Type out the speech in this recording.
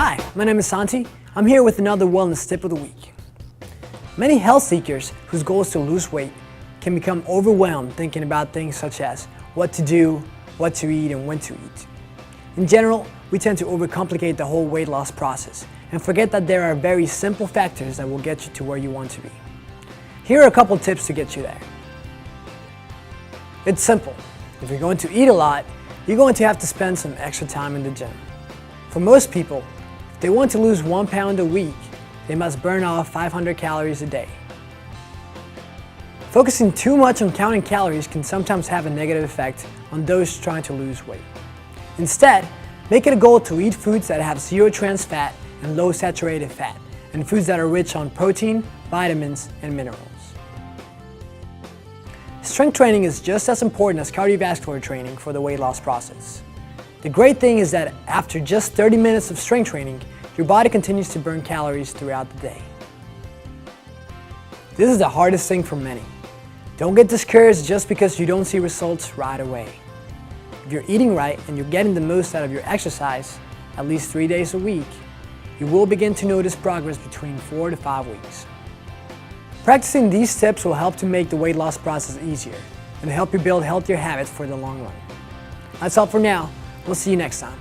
Hi, my name is Santi. I'm here with another wellness tip of the week. Many health seekers whose goal is to lose weight can become overwhelmed thinking about things such as what to do, what to eat, and when to eat. In general, we tend to overcomplicate the whole weight loss process and forget that there are very simple factors that will get you to where you want to be. Here are a couple tips to get you there. It's simple. If you're going to eat a lot, you're going to have to spend some extra time in the gym. For most people, if they want to lose 1 pound a week, they must burn off 500 calories a day. Focusing too much on counting calories can sometimes have a negative effect on those trying to lose weight. Instead, make it a goal to eat foods that have zero trans fat and low saturated fat, and foods that are rich on protein, vitamins, and minerals. Strength training is just as important as cardiovascular training for the weight loss process. The great thing is that after just 30 minutes of strength training, your body continues to burn calories throughout the day. This is the hardest thing for many. Don't get discouraged just because you don't see results right away. If you're eating right and you're getting the most out of your exercise, at least 3 days a week, you will begin to notice progress between 4 to 5 weeks. Practicing these tips will help to make the weight loss process easier and help you build healthier habits for the long run. That's all for now. We'll see you next time.